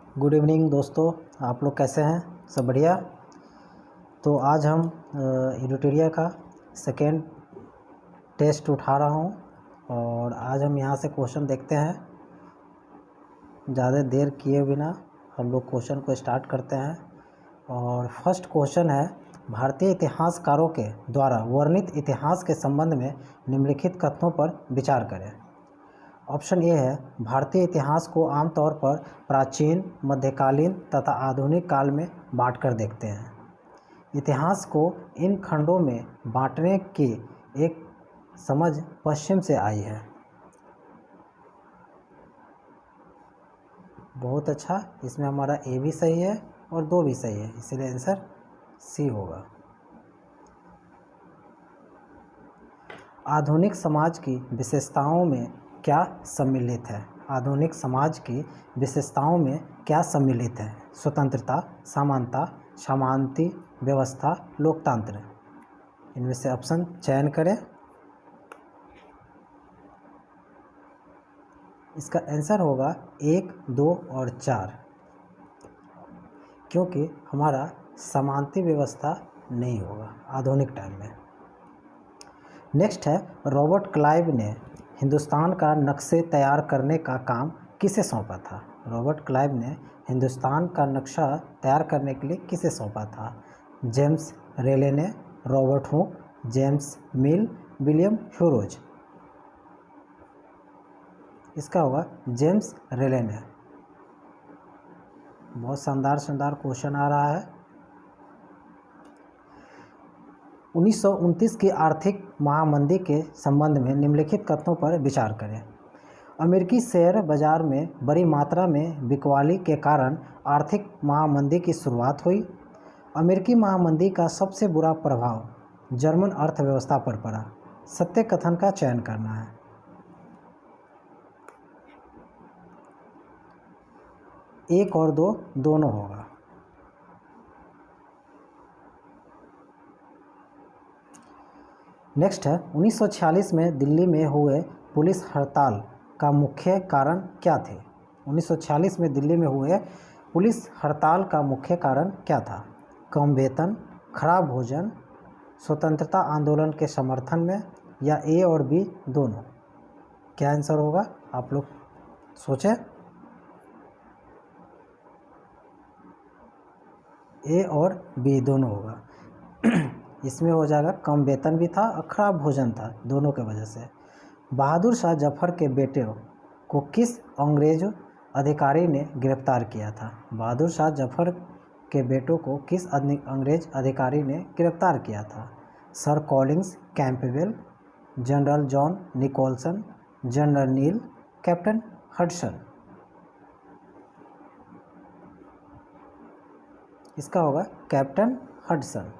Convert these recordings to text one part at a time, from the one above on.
Good evening दोस्तों, आप लोग कैसे हैं? सब बढ़िया। तो आज हम एडिटोरिया का सेकेंड टेस्ट उठा रहा हूं और आज हम यहां से क्वेश्चन देखते हैं। ज़्यादा देर किए बिना हम लोग क्वेश्चन को स्टार्ट करते हैं। और फर्स्ट क्वेश्चन है, भारतीय इतिहासकारों के द्वारा वर्णित इतिहास के संबंध में निम्नलिखित कथनों पर विचार करें। ऑप्शन ए है, भारतीय इतिहास को आमतौर पर प्राचीन, मध्यकालीन तथा आधुनिक काल में बांटकर देखते हैं। इतिहास को इन खंडों में बांटने की एक समझ पश्चिम से आई है। बहुत अच्छा, इसमें हमारा ए भी सही है और दो भी सही है, इसलिए आंसर सी होगा। आधुनिक समाज की विशेषताओं में क्या सम्मिलित है? आधुनिक समाज की विशेषताओं में क्या सम्मिलित है? स्वतंत्रता, समानता, सामंती व्यवस्था, लोकतंत्र। इनमें से ऑप्शन चयन करें। इसका आंसर होगा 1, 2 और 4, क्योंकि हमारा समानती व्यवस्था नहीं होगा आधुनिक टाइम में। नेक्स्ट है, रॉबर्ट क्लाइव ने हिंदुस्तान का नक्शे तैयार करने का काम किसे सौंपा था? रॉबर्ट क्लाइव ने हिंदुस्तान का नक्शा तैयार करने के लिए किसे सौंपा था? जेम्स रेले ने, रॉबर्ट हुक, जेम्स मिल, विलियम ह्यूरोज। इसका होगा जेम्स रेले ने। बहुत शानदार क्वेश्चन आ रहा है। 1929 की आर्थिक महामंदी के संबंध में निम्नलिखित कथनों पर विचार करें। अमेरिकी शेयर बाजार में बड़ी मात्रा में बिकवाली के कारण आर्थिक महामंदी की शुरुआत हुई। अमेरिकी महामंदी का सबसे बुरा प्रभाव जर्मन अर्थव्यवस्था पर पड़ा। सत्य कथन का चयन करना है। एक और दो दोनों होगा। नेक्स्ट है, 1946 में दिल्ली में हुए पुलिस हड़ताल का मुख्य कारण क्या थे? 1946 में दिल्ली में हुए पुलिस हड़ताल का मुख्य कारण क्या था? कम वेतन, खराब भोजन, स्वतंत्रता आंदोलन के समर्थन में, या ए और बी दोनों। क्या आंसर होगा? आप लोग सोचें। ए और बी दोनों होगा। इसमें हो जाएगा कम वेतन भी था और खराब भोजन था, दोनों के वजह से। बहादुर शाह जफर के बेटे को किस अंग्रेज अधिकारी ने गिरफ्तार किया था? बहादुर शाह जफर के बेटों को किस अंग्रेज अधिकारी ने गिरफ्तार किया था? Sir Collins Campbell, general John Nicholson, general Neil, captain Hudson. इसका होगा कैप्टन हडसन।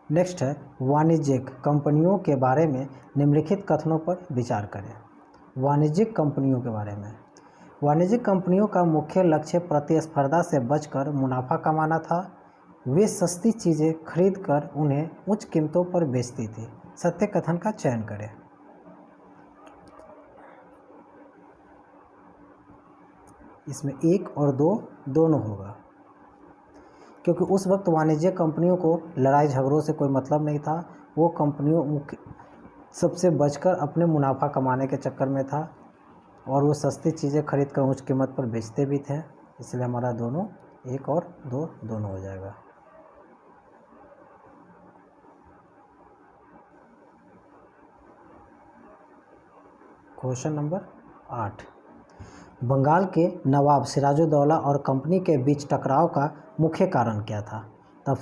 नेक्स्ट है, वाणिज्यिक कंपनियों के बारे में निम्नलिखित कथनों पर विचार करें। वाणिज्यिक कंपनियों के बारे में, वाणिज्यिक कंपनियों का मुख्य लक्ष्य प्रतिस्पर्धा से बचकर मुनाफा कमाना था। वे सस्ती चीज़ें खरीदकर उन्हें उच्च कीमतों पर बेचती थी। सत्य कथन का चयन करें। इसमें एक और दो दोनों होगा, क्योंकि उस वक्त वाणिज्यिक कंपनियों को लड़ाई झगड़ों से कोई मतलब नहीं था। वो कंपनियों सबसे बचकर अपने मुनाफा कमाने के चक्कर में था और वो सस्ती चीज़ें खरीद कर उच्च कीमत पर बेचते भी थे। इसलिए हमारा दोनों, एक और दो दोनों हो जाएगा। क्वेश्चन नंबर 8, बंगाल के नवाब सिराजुद्दौला और कंपनी के बीच टकराव का मुख्य कारण क्या था? तब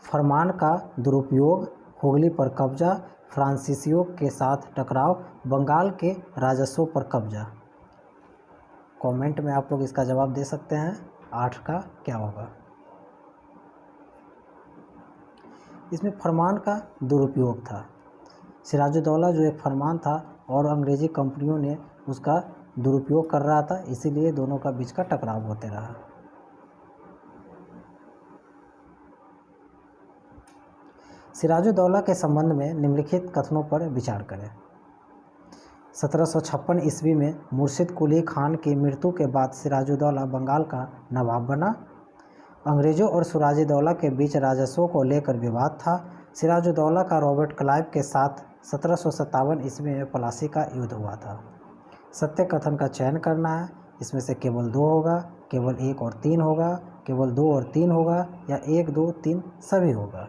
फरमान का दुरुपयोग, हुगली पर कब्जा, फ्रांसीसियों के साथ टकराव, बंगाल के राजस्व पर कब्जा। कमेंट में आप लोग इसका जवाब दे सकते हैं। 8 का क्या होगा? इसमें फरमान का दुरुपयोग था। सिराजुद्दौला जो एक फरमान था और अंग्रेजी कंपनियों ने उसका दुरुपयोग कर रहा था, इसीलिए दोनों का बीच का टकराव होते रहा। सिराजुद्दौला के संबंध में निम्नलिखित कथनों पर विचार करें। 1756 ईस्वी में मुर्शिद कुली खान की मृत्यु के बाद सिराजुद्दौला बंगाल का नवाब बना। अंग्रेज़ों और सिराजुद्दौला के बीच राजस्वों को लेकर विवाद था। सिराजुद्दौला का रॉबर्ट क्लाइव के साथ 1757 ईस्वी में प्लासी का युद्ध हुआ था। सत्य कथन का चयन करना है। इसमें से केवल 2 होगा, केवल 1 और 3 होगा, केवल 2 और 3 होगा, या 1, 2, 3 सभी होगा।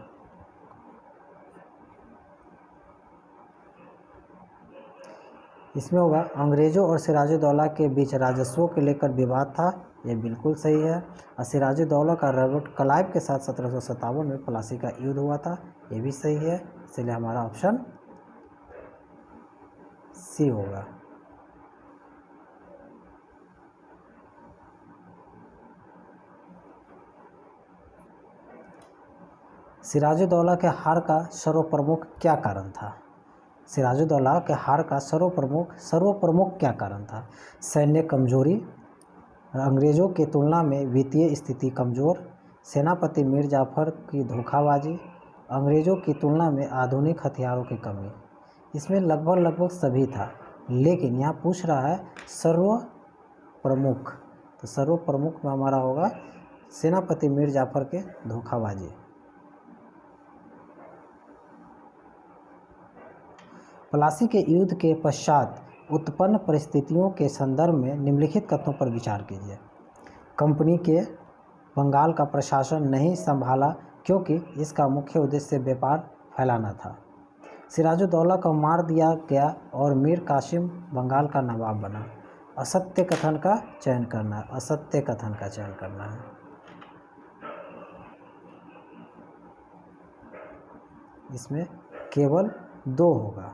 इसमें होगा अंग्रेज़ों और सिराजुद्दौला के बीच राजस्वों को लेकर विवाद था, ये बिल्कुल सही है। और सिराजुद्दौला का रॉबर्ट क्लाइव के साथ 1757 में प्लासी का युद्ध हुआ था, ये भी सही है। इसलिए हमारा ऑप्शन सी होगा। सिराजुद्दौला के हार का सर्वप्रमुख क्या कारण था? सिराजुद्दौला के हार का सर्वप्रमुख क्या कारण था? सैन्य कमजोरी, अंग्रेज़ों की तुलना में वित्तीय स्थिति कमज़ोर, सेनापति मीर जाफ़र की धोखाबाजी, अंग्रेज़ों की तुलना में आधुनिक हथियारों की कमी। इसमें लगभग सभी था, लेकिन यहाँ पूछ रहा है सर्वप्रमुख, तो सर्वप्रमुख में हमारा होगा सेनापति मीर जाफ़र के धोखाबाजी। प्लासी के युद्ध के पश्चात उत्पन्न परिस्थितियों के संदर्भ में निम्नलिखित कथनों पर विचार कीजिए। कंपनी के बंगाल का प्रशासन नहीं संभाला क्योंकि इसका मुख्य उद्देश्य व्यापार फैलाना था। सिराजुद्दौला को मार दिया गया और मीर कासिम बंगाल का नवाब बना। असत्य कथन का चयन करना है, असत्य कथन का चयन करना है। इसमें केवल 2 होगा।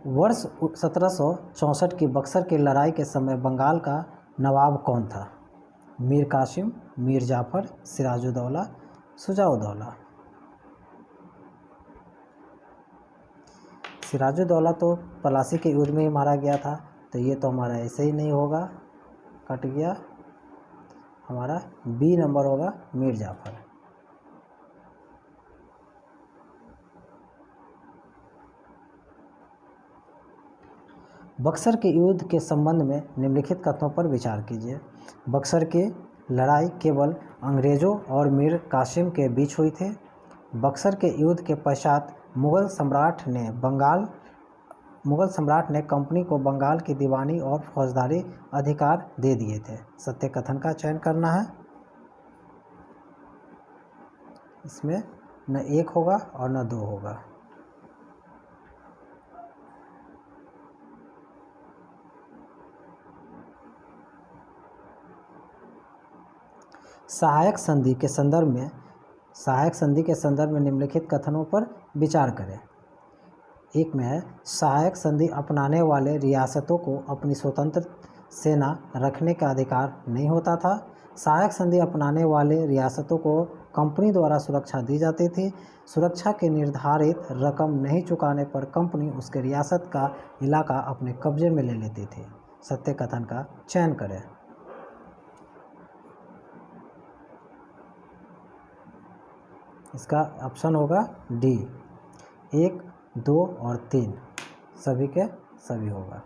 वर्ष 1764 की बक्सर की लड़ाई के समय बंगाल का नवाब कौन था? मीर कासिम, मीर जाफ़र, सिराजुद्दौला, शुजाउद्दौला। सिराजुद्दौला तो प्लासी के युद्ध में ही मारा गया था, तो ये तो हमारा ऐसे ही नहीं होगा, कट गया। हमारा बी नंबर होगा मीर जाफ़र। बक्सर के युद्ध के संबंध में निम्नलिखित कथनों पर विचार कीजिए। बक्सर की लड़ाई केवल अंग्रेज़ों और मीर कासिम के बीच हुई थी। बक्सर के युद्ध के पश्चात मुग़ल सम्राट ने कंपनी को बंगाल की दीवानी और फौजदारी अधिकार दे दिए थे। सत्य कथन का चयन करना है। इसमें न 1 होगा और न 2 होगा। सहायक संधि के संदर्भ में निम्नलिखित कथनों पर विचार करें। एक में है सहायक संधि अपनाने वाले रियासतों को अपनी स्वतंत्र सेना रखने का अधिकार नहीं होता था। सहायक संधि अपनाने वाले रियासतों को कंपनी द्वारा सुरक्षा दी जाती थी। सुरक्षा की निर्धारित रकम नहीं चुकाने पर कंपनी उसके रियासत का इलाका अपने कब्जे में ले लेती थी। सत्य कथन का चयन करें। इसका ऑप्शन होगा डी, 1, 2 और 3 सभी के सभी होगा।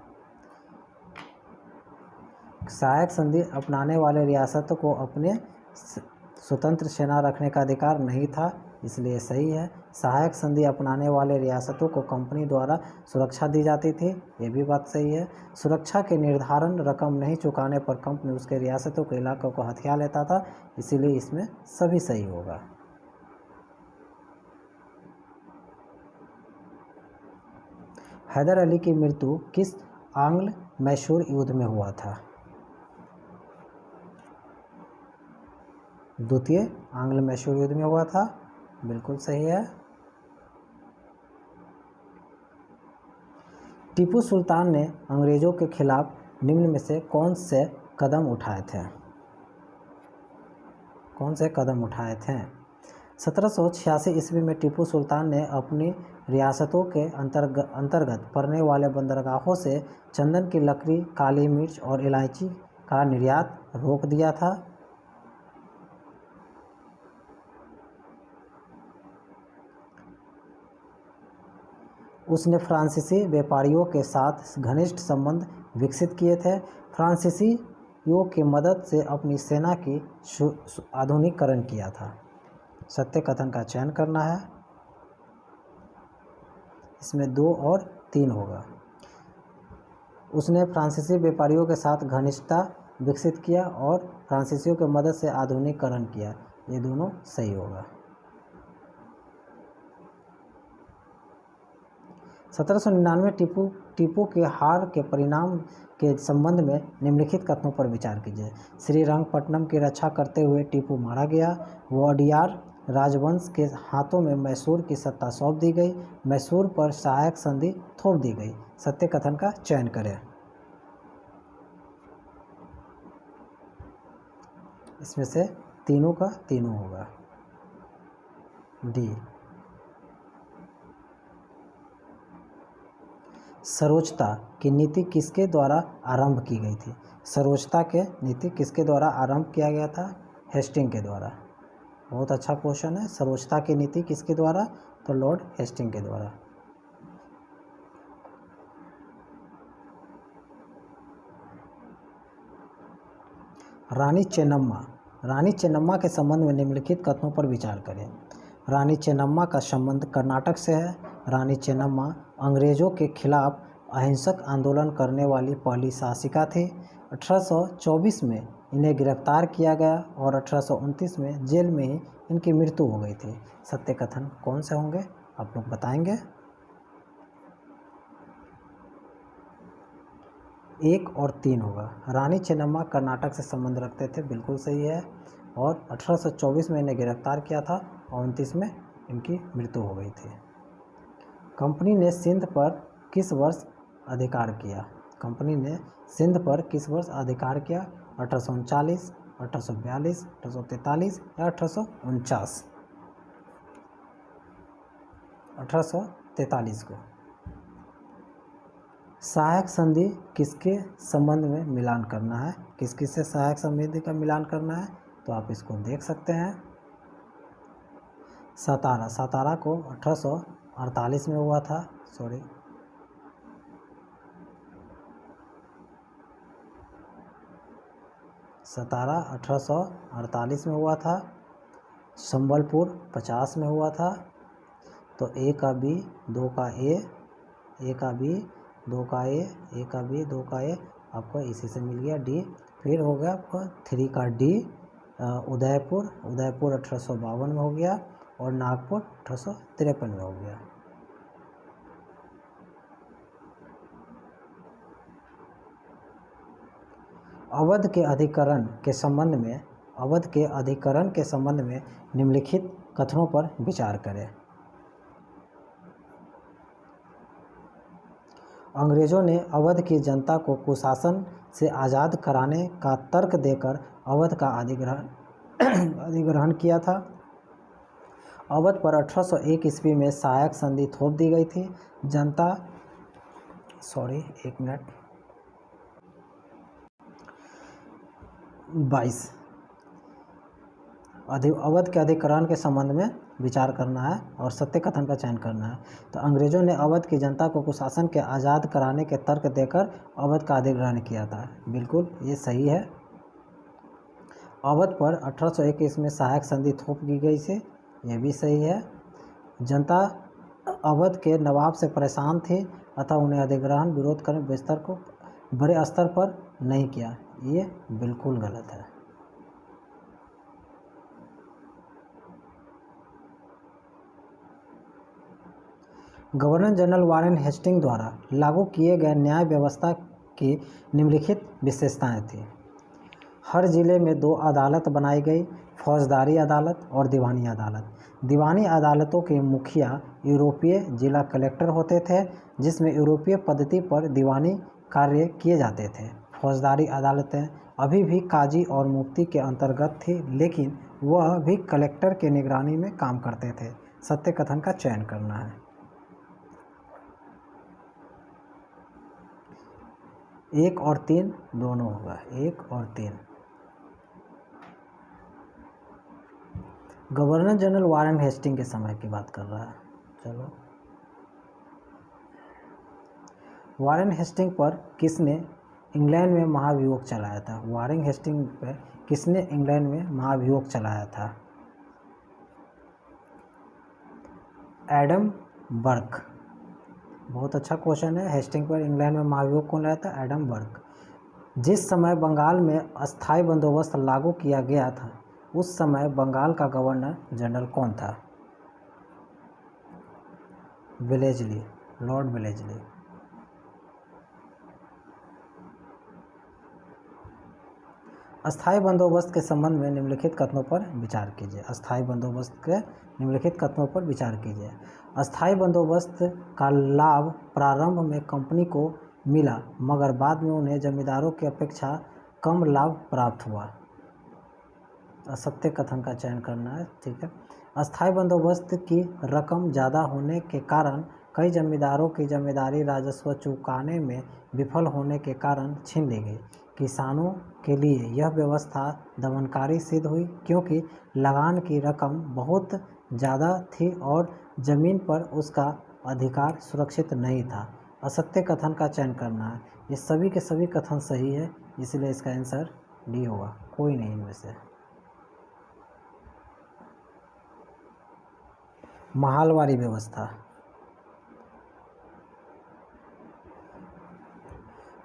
सहायक संधि अपनाने वाले रियासतों को अपने स्वतंत्र सेना रखने का अधिकार नहीं था, इसलिए सही है। सहायक संधि अपनाने वाले रियासतों को कंपनी द्वारा सुरक्षा दी जाती थी, ये भी बात सही है। सुरक्षा के निर्धारण रकम नहीं चुकाने पर कंपनी उसके रियासतों के इलाकों को हथिया लेता था, इसीलिए इसमें सभी सही होगा। हैदर अली की मृत्यु किस आंग्ल मैसूर युद्ध में हुआ था? द्वितीय आंग्ल मैसूर युद्ध में हुआ था, बिल्कुल सही है। टीपू सुल्तान ने अंग्रेज़ों के खिलाफ निम्न में से कौन से कदम उठाए थे? 1786 ईस्वी में टीपू सुल्तान ने अपनी रियासतों के अंतर्गत पड़ने वाले बंदरगाहों से चंदन की लकड़ी, काली मिर्च और इलायची का निर्यात रोक दिया था। उसने फ्रांसीसी व्यापारियों के साथ घनिष्ठ संबंध विकसित किए थे। फ्रांसीसियों की मदद से अपनी सेना की आधुनिकीकरण किया था। सत्य कथन का चयन करना है। इसमें 2 और 3 होगा। उसने फ्रांसीसी व्यापारियों के साथ घनिष्ठता विकसित किया और फ्रांसीसियों की मदद से आधुनिकीकरण किया, ये दोनों सही होगा। 1799 टीपू के हार के परिणाम के संबंध में निम्नलिखित कथनों पर विचार कीजिए। श्रीरंगपट्टनम की रक्षा करते हुए टीपू मारा गया। वोडियार राजवंश के हाथों में मैसूर की सत्ता सौंप दी गई। मैसूर पर सहायक संधि थोप दी गई। सत्य कथन का चयन करें। इसमें से तीनों का तीनों होगा। डी। सरोजता की नीति किसके द्वारा आरंभ की गई थी? सरोजता के नीति किसके द्वारा आरंभ किया गया था? हेस्टिंग के द्वारा। बहुत अच्छा क्वेश्चन है। सरोजता की नीति किसके द्वारा? तो लॉर्ड हेस्टिंग के द्वारा। रानी चेन्नम्मा। रानी चेन्नम्मा के संबंध में निम्नलिखित कथनों पर विचार करें। रानी चेन्नम्मा का संबंध कर्नाटक से है। रानी चेन्नम्मा अंग्रेजों के खिलाफ अहिंसक आंदोलन करने वाली पहली शासिका थी। 1824 में इन्हें गिरफ्तार किया गया और 1829 में जेल में ही इनकी मृत्यु हो गई थी। सत्य कथन कौन से होंगे आप लोग बताएंगे? 1 और 3 होगा। रानी चेन्नम्मा कर्नाटक से संबंध रखते थे, बिल्कुल सही है। और 1824 में इन्हें गिरफ्तार किया था और 29 में इनकी मृत्यु हो गई थी। कंपनी ने सिंध पर किस वर्ष अधिकार किया? कंपनी ने सिंध पर किस वर्ष अधिकार किया? 1839, 1842, 1843 या 1849? 1843 को। सहायक संधि किसके संबंध में मिलान करना है? किस किस से सहायक संधि का मिलान करना है? तो आप इसको देख सकते हैं। सतारा को 1848 में हुआ था। सतारा 1848 में हुआ था। संबलपुर 50 में हुआ था। तो ए का बी, 2 का ए, ए का बी, 2 का ए, ए का बी, 2 का ए, आपको इसी से मिल गया डी। फिर हो गया आपका 3 का डी, उदयपुर 1852 में हो गया और नागपुर 1853 में हो गया। अवध के अधिकरण के संबंध में निम्नलिखित कथनों पर विचार करें। अंग्रेजों ने अवध की जनता को कुशासन से आज़ाद कराने का तर्क देकर अवध का अधिग्रहण किया था। अवध पर 1801 ईस्वी में सहायक संधि थोप दी गई थी। जनता 22 अवध के अधिग्रहण के संबंध में विचार करना है और सत्य कथन का चयन करना है। तो अंग्रेजों ने अवध की जनता को कुशासन के आज़ाद कराने के तर्क देकर अवध का अधिग्रहण किया था, बिल्कुल ये सही है। अवध पर 1801 ईस्वी में सहायक संधि थोप की गई थी, ये भी सही है। जनता अवध के नवाब से परेशान थी अतः उन्हें अधिग्रहण विरोध कर विस्तार को बड़े स्तर पर नहीं किया, ये बिल्कुल गलत है। गवर्नर जनरल वारेन हेस्टिंग द्वारा लागू किए गए न्याय व्यवस्था की निम्नलिखित विशेषताएं थी। हर जिले में 2 अदालत बनाई गई, फौजदारी अदालत और दीवानी अदालत। दीवानी अदालतों के मुखिया यूरोपीय जिला कलेक्टर होते थे, जिसमें यूरोपीय पद्धति पर दीवानी कार्य किए जाते थे। फौजदारी अदालतें अभी भी काजी और मुफ्ती के अंतर्गत थी, लेकिन वह भी कलेक्टर के निगरानी में काम करते थे। सत्य कथन का चयन करना है। 1 और 3 दोनों होगा, 1 और 3। गवर्नर जनरल वारेन हेस्टिंग के समय की बात कर रहा है। चलो वारेन हेस्टिंग पर किसने इंग्लैंड में महाभियोग चलाया था? वारेन हेस्टिंग पर किसने इंग्लैंड में महाभियोग चलाया था? एडम बर्क। बहुत अच्छा क्वेश्चन है। हेस्टिंग पर इंग्लैंड में महाभियोग कौन लाया था? एडम बर्क। जिस समय बंगाल में अस्थायी बंदोबस्त लागू किया गया था उस समय बंगाल का गवर्नर जनरल कौन था? Wellesley, Lord Wellesley. अस्थायी बंदोबस्त के संबंध में निम्नलिखित कथनों पर विचार कीजिए। अस्थायी बंदोबस्त के निम्नलिखित कथनों पर विचार कीजिए। अस्थायी बंदोबस्त का लाभ प्रारंभ में कंपनी को मिला मगर बाद में उन्हें जमींदारों की अपेक्षा कम लाभ प्राप्त हुआ। असत्य कथन का चयन करना है। ठीक है। अस्थायी बंदोबस्त की रकम ज़्यादा होने के कारण कई जमींदारों की जमींदारी राजस्व चुकाने में विफल होने के कारण छीन ली गई। किसानों के लिए यह व्यवस्था दमनकारी सिद्ध हुई क्योंकि लगान की रकम बहुत ज़्यादा थी और ज़मीन पर उसका अधिकार सुरक्षित नहीं था। असत्य कथन का चयन करना है। ये सभी के सभी कथन सही है, इसलिए इसका आंसर डी होगा, कोई नहीं इनमें से। महालवारी व्यवस्था।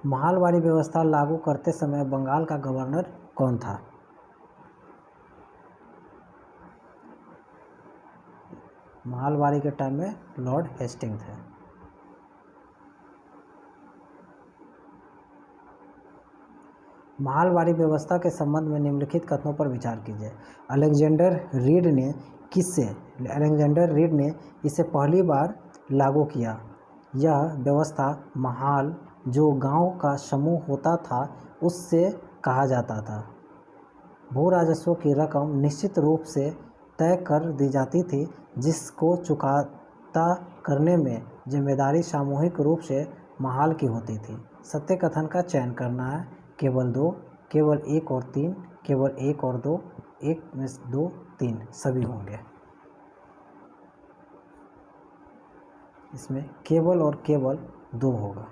महालवारी व्यवस्था लागू करते समय बंगाल का गवर्नर कौन था? महालवारी के टाइम में लॉर्ड हेस्टिंग थे। महालवारी व्यवस्था के संबंध में निम्नलिखित कथनों पर विचार कीजिए। अलेक्जेंडर रीड ने इसे पहली बार लागू किया। यह व्यवस्था महाल जो गांव का समूह होता था उससे कहा जाता था। भू राजस्व की रकम निश्चित रूप से तय कर दी जाती थी जिसको चुकाता करने में जिम्मेदारी सामूहिक रूप से महाल की होती थी। सत्य कथन का चयन करना है। केवल दो, केवल एक और तीन, केवल एक और दो, एक में दो, तीन सभी होंगे। इसमें केवल और केवल दो होगा।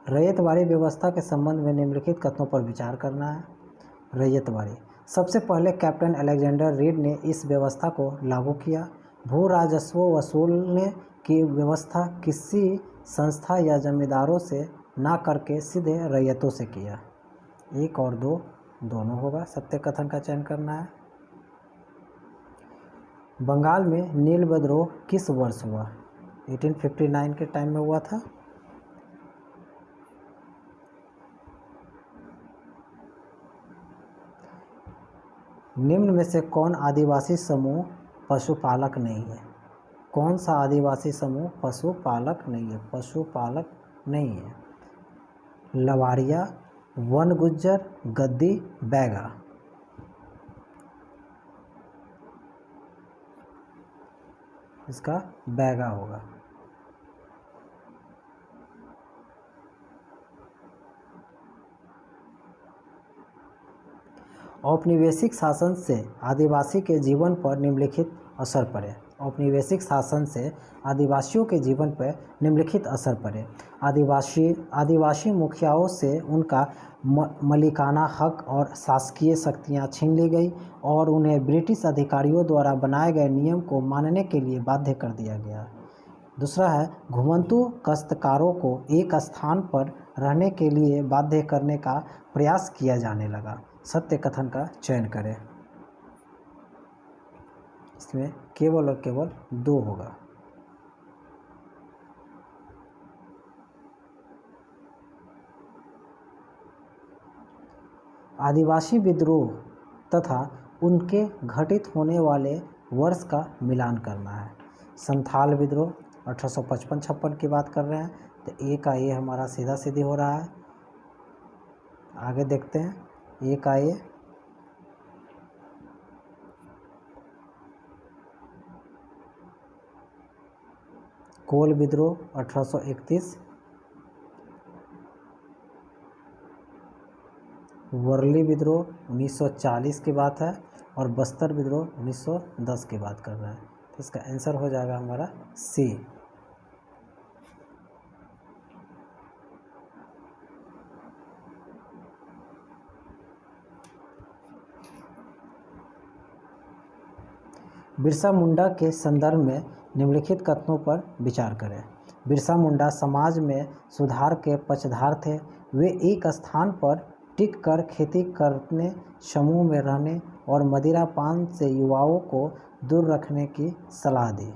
रैयतवाड़ी व्यवस्था के संबंध में निम्नलिखित कथनों पर विचार करना है। रैयतवाड़ी। सबसे पहले कैप्टन अलेक्जेंडर रीड ने इस व्यवस्था को लागू किया। भू राजस्व वसूलने की व्यवस्था किसी संस्था या जमींदारों से ना करके सीधे रैयतों से किया। एक और दो दोनों होगा। सत्य कथन का चयन करना है। बंगाल में नील विद्रोह किस वर्ष हुआ? 1859 के टाइम में हुआ था। निम्न में से कौन आदिवासी समूह पशुपालक नहीं है? कौन सा आदिवासी समूह पशुपालक नहीं है? पशुपालक नहीं है। लवारिया, वन गुज्जर, गद्दी, बैगा। इसका बैगा होगा। औपनिवेशिक शासन से आदिवासी के जीवन पर निम्नलिखित असर पड़े। औपनिवेशिक शासन से आदिवासियों के जीवन पर निम्नलिखित असर पड़े। आदिवासी मुखियाओं से उनका मलिकाना हक और शासकीय शक्तियां छीन ली गई और उन्हें ब्रिटिश अधिकारियों द्वारा बनाए गए नियम को मानने के लिए बाध्य कर दिया गया। दूसरा है घुमंतू काश्तकारों को एक स्थान पर रहने के लिए बाध्य करने का प्रयास किया जाने लगा। सत्य कथन का चयन करें। इसमें केवल और केवल दो होगा। आदिवासी विद्रोह तथा उनके घटित होने वाले वर्ष का मिलान करना है। संथाल विद्रोह 1855-56 की बात कर रहे हैं, तो ए का ये हमारा सीधा सीधी हो रहा है। आगे देखते हैं। ए का ये कोल विद्रोह 1831, वर्ली विद्रोह 1940 की बात है और बस्तर विद्रोह 1910 की बात कर रहा है। तो इसका आंसर हो जाएगा हमारा सी। बिरसा मुंडा के संदर्भ में निम्नलिखित कथनों पर विचार करें। बिरसा मुंडा समाज में सुधार के पक्षधर थे। वे एक स्थान पर टिक कर खेती करने, समूह में रहने और मदिरापान से युवाओं को दूर रखने की सलाह दी।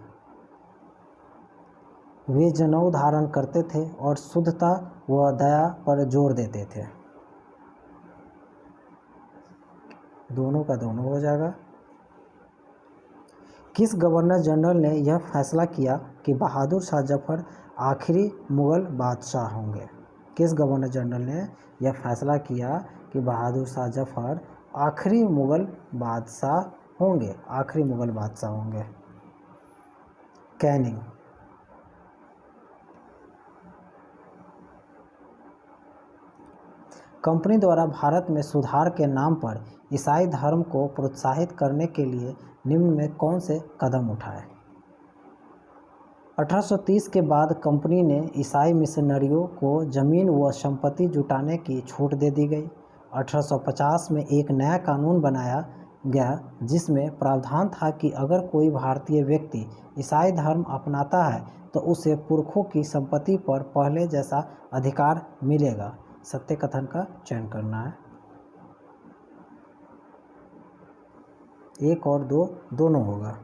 वे जनेऊ धारण करते थे और शुद्धता व दया पर जोर देते थे। दोनों का दोनों हो जाएगा। किस गवर्नर जनरल ने यह फैसला किया कि बहादुर शाह जफर आखिरी मुग़ल बादशाह होंगे? किस गवर्नर जनरल ने यह फैसला किया कि बहादुर शाह जफर आखिरी मुग़ल बादशाह होंगे? आखिरी मुग़ल बादशाह होंगे। कैनिंग। कंपनी द्वारा भारत में सुधार के नाम पर ईसाई धर्म को प्रोत्साहित करने के लिए निम्न में कौन से कदम उठाए? 1830 के बाद कंपनी ने ईसाई मिशनरियों को जमीन व संपत्ति जुटाने की छूट दे दी गई। 1850 में एक नया कानून बनाया गया जिसमें प्रावधान था कि अगर कोई भारतीय व्यक्ति ईसाई धर्म अपनाता है तो उसे पुरखों की संपत्ति पर पहले जैसा अधिकार मिलेगा। सत्य कथन का चयन करना है। 1 और 2 दोनों होगा।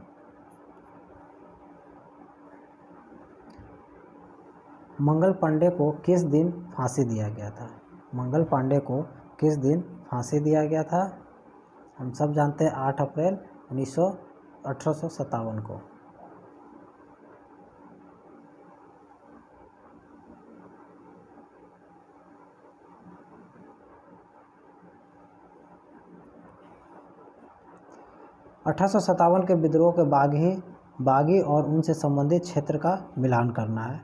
मंगल पांडे को किस दिन फांसी दिया गया था? मंगल पांडे को किस दिन फांसी दिया गया था? हम सब जानते हैं 8 अप्रैल 1857 को। अठारह के विद्रोह के बागी और उनसे संबंधित क्षेत्र का मिलान करना है।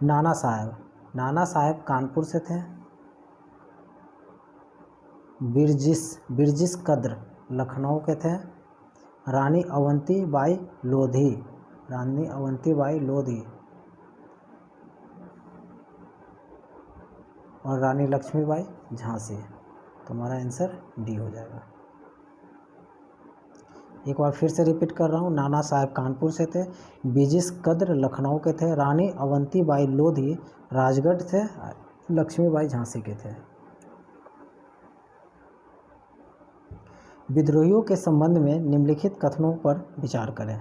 नाना साहब कानपुर से थे। बिरजिस कद्र लखनऊ के थे। रानी अवंतीबाई लोधी और रानी लक्ष्मीबाई झांसी। तो हमारा आंसर डी हो जाएगा। एक बार फिर से रिपीट कर रहा हूँ। नाना साहब कानपुर से थे, बिरजिस कद्र लखनऊ के थे, रानी अवंतीबाई लोधी राजगढ़ थे, लक्ष्मीबाई झांसी के थे। विद्रोहियों के संबंध में निम्नलिखित कथनों पर विचार करें।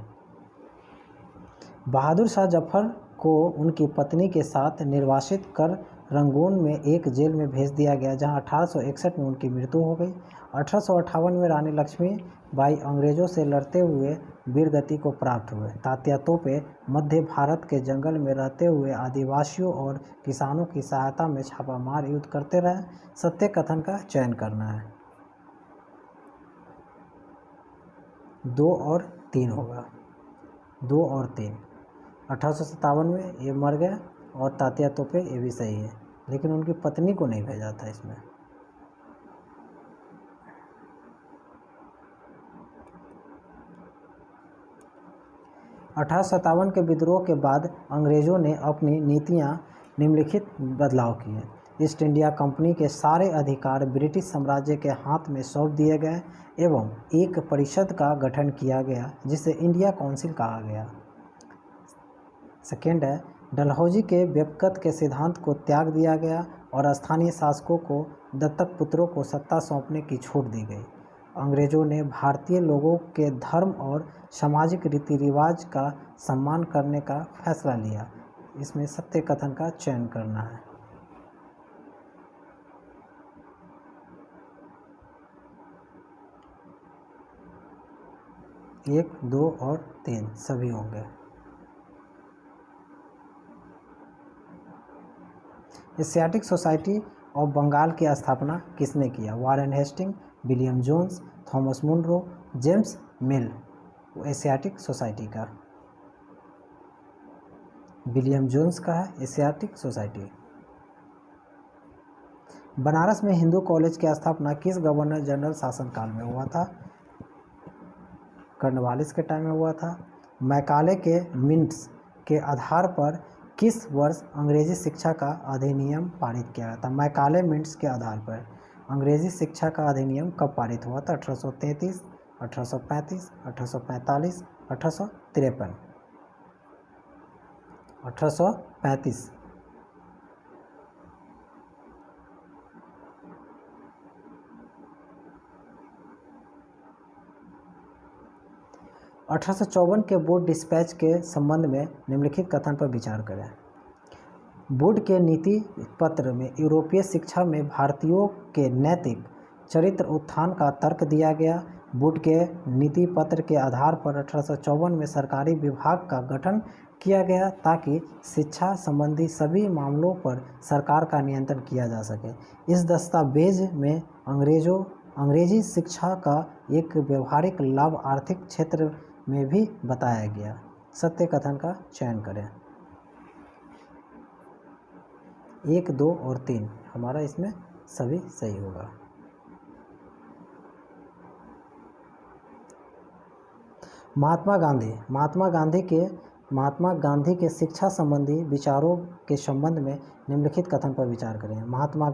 बहादुर शाह जफर को उनकी पत्नी के साथ निर्वासित कर रंगून में एक जेल में भेज दिया गया जहां 1861 में उनकी मृत्यु हो गई। 1858 में रानी लक्ष्मीबाई अंग्रेजों से लड़ते हुए वीरगति को प्राप्त हुए। तात्या तोपे मध्य भारत के जंगल में रहते हुए आदिवासियों और किसानों की सहायता में छापामार युद्ध करते रहे। सत्य कथन का चयन करना है। 2 और 3 होगा। 2 और 3। 1857 में ये मर गए और तात्या तोपे ये भी सही है, लेकिन उनकी पत्नी को नहीं भेजा था इसमें। अठारह के विद्रोह के बाद अंग्रेजों ने अपनी नीतियां निम्नलिखित बदलाव किए। ईस्ट इंडिया कंपनी के सारे अधिकार ब्रिटिश साम्राज्य के हाथ में सौंप दिए गए एवं एक परिषद का गठन किया गया जिसे इंडिया काउंसिल कहा गया। सेकेंड है, डलहौजी के व्यक्तिगत के सिद्धांत को त्याग दिया गया और स्थानीय शासकों को दत्तक पुत्रों को सत्ता सौंपने की छूट दी गई। अंग्रेजों ने भारतीय लोगों के धर्म और सामाजिक रीति रिवाज का सम्मान करने का फैसला लिया। इसमें सत्य कथन का चयन करना है। 1, 2 और 3 सभी होंगे। एशियाटिक सोसाइटी ऑफ बंगाल की स्थापना किसने किया? Warren Hastings, William Jones, Thomas Munro, James Mill. Asiatic Society का विलियम जोन्स का है एशियाटिक सोसाइटी। बनारस में हिंदू कॉलेज की स्थापना किस गवर्नर जनरल शासनकाल में हुआ था? कर्नवालिस के टाइम में हुआ था। मैकाले के मिंट्स के आधार पर किस वर्ष अंग्रेजी शिक्षा का अधिनियम पारित किया गया था? मैकाले मिंट्स के आधार पर अंग्रेजी शिक्षा का अधिनियम कब पारित हुआ था? 1833, 1835, 1845, 1853। 1835। 1854 के बोर्ड डिस्पैच के संबंध में निम्नलिखित कथन पर विचार करें। बोर्ड के नीति पत्र में यूरोपीय शिक्षा में भारतीयों के नैतिक चरित्र उत्थान का तर्क दिया गया। बोर्ड के नीति पत्र के आधार पर 1854 में सरकारी विभाग का गठन किया गया ताकि शिक्षा संबंधी सभी मामलों पर सरकार का नियंत्रण किया जा सके। इस दस्तावेज में अंग्रेजी शिक्षा का एक व्यवहारिक लाभ आर्थिक क्षेत्र में भी बताया गया। सत्य कथन का चयन करें। 1, 2 और 3 हमारा इसमें सभी सही होगा। महात्मा गांधी के शिक्षा संबंधी विचारों के संबंध में निम्नलिखित कथन पर विचार करें। महात्मा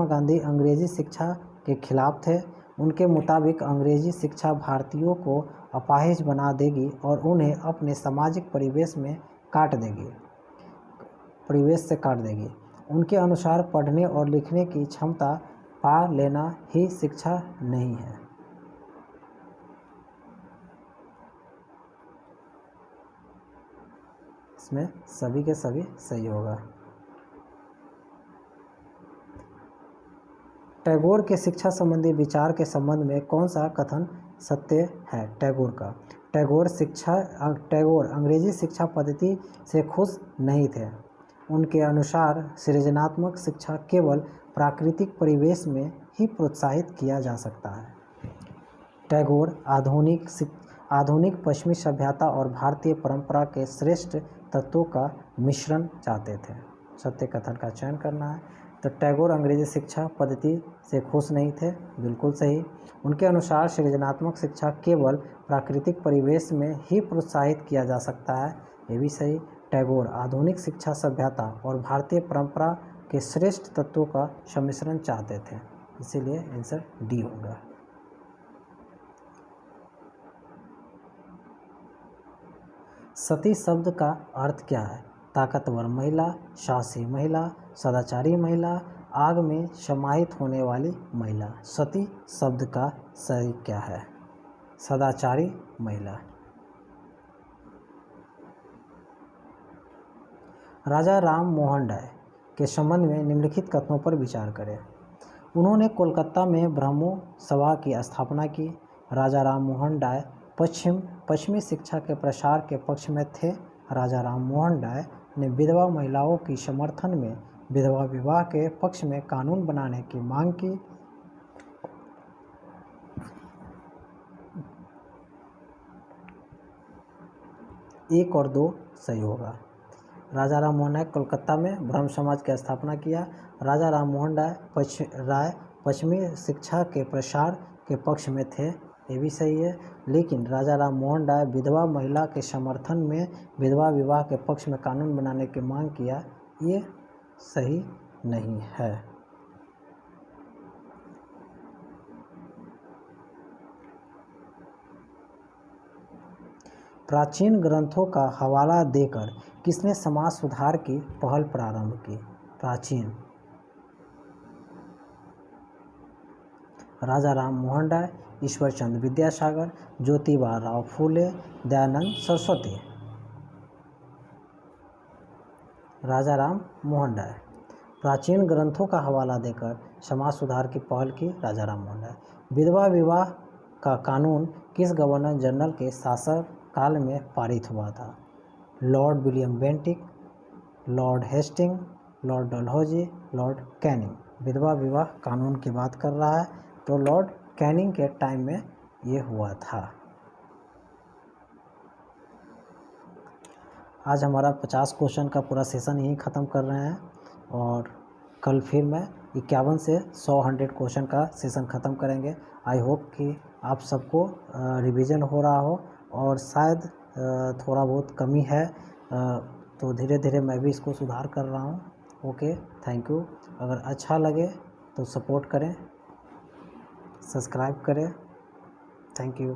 गांधी अंग्रेजी शिक्षा के खिलाफ थे। उनके मुताबिक अंग्रेजी शिक्षा भारतीयों को अपाहिज बना देगी और उन्हें अपने सामाजिक परिवेश से काट देगी। उनके अनुसार पढ़ने और लिखने की क्षमता पा लेना ही शिक्षा नहीं है। इसमें सभी के सभी सही होगा। टैगोर के शिक्षा संबंधी विचार के संबंध में कौन सा कथन सत्य है? टैगोर का टैगोर अंग्रेजी शिक्षा पद्धति से खुश नहीं थे। उनके अनुसार सृजनात्मक शिक्षा केवल प्राकृतिक परिवेश में ही प्रोत्साहित किया जा सकता है। टैगोर आधुनिक पश्चिमी सभ्यता और भारतीय परंपरा के श्रेष्ठ तत्वों का मिश्रण चाहते थे। सत्य कथन का चयन करना है। तो टैगोर अंग्रेजी शिक्षा पद्धति से खुश नहीं थे, बिल्कुल सही। उनके अनुसार सृजनात्मक शिक्षा केवल प्राकृतिक परिवेश में ही प्रोत्साहित किया जा सकता है, ये भी सही। टैगोर आधुनिक शिक्षा सभ्यता और भारतीय परंपरा के श्रेष्ठ तत्वों का सम्मिश्रण चाहते थे, इसीलिए आंसर डी होगा। सती शब्द का अर्थ क्या है? ताकतवर महिला, साहसी महिला, सदाचारी महिला, आग में समाहित होने वाली महिला। सती शब्द का सही क्या है? सदाचारी महिला। राजा राम मोहन राय के संबंध में निम्नलिखित कथनों पर विचार करें। उन्होंने कोलकाता में ब्रह्मो सभा की स्थापना की। राजा राम मोहन राय पश्चिमी शिक्षा के प्रसार के पक्ष में थे। राजा राम मोहन राय ने विधवा महिलाओं की समर्थन में विधवा विवाह के पक्ष में कानून बनाने की मांग की। एक और 2 सही होगा। राजा राम मोहन राय कोलकाता में ब्रह्म समाज की स्थापना किया। राजा राम मोहन राय पश्चिमी शिक्षा के प्रसार के पक्ष में थे, ये भी सही है। लेकिन राजा राम मोहन राय विधवा महिला के समर्थन में विधवा विवाह के पक्ष में कानून बनाने की मांग किया, ये सही नहीं है। प्राचीन ग्रंथों का हवाला देकर किसने समाज सुधार की पहल प्रारंभ की? प्राचीन राजा राम मोहन राय, ईश्वरचंद्र विद्यासागर, ज्योतिबा राव फूले, दयानंद सरस्वती। राजा राम मोहन राय। प्राचीन ग्रंथों का हवाला देकर समाज सुधार की पहल की राजा राम मोहन राय। विधवा विवाह का कानून किस गवर्नर जनरल के शासनकाल में पारित हुआ था? Lord William Bentinck, Lord Hastings, Lord Dalhousie, Lord Canning. विधवा विवाह कानून की बात कर रहा है, तो लॉर्ड कैनिंग के टाइम में ये हुआ था। आज हमारा 50 क्वेश्चन का पूरा सेशन यहीं ख़त्म कर रहे हैं और कल फिर मैं 51 से 100 क्वेश्चन का सेशन ख़त्म करेंगे। आई होप कि आप सबको रिवीजन हो रहा हो और शायद थोड़ा बहुत कमी है, तो धीरे धीरे मैं भी इसको सुधार कर रहा हूँ। Okay, thank you. अगर अच्छा लगे तो सपोर्ट करें, सब्सक्राइब करें। Thank you.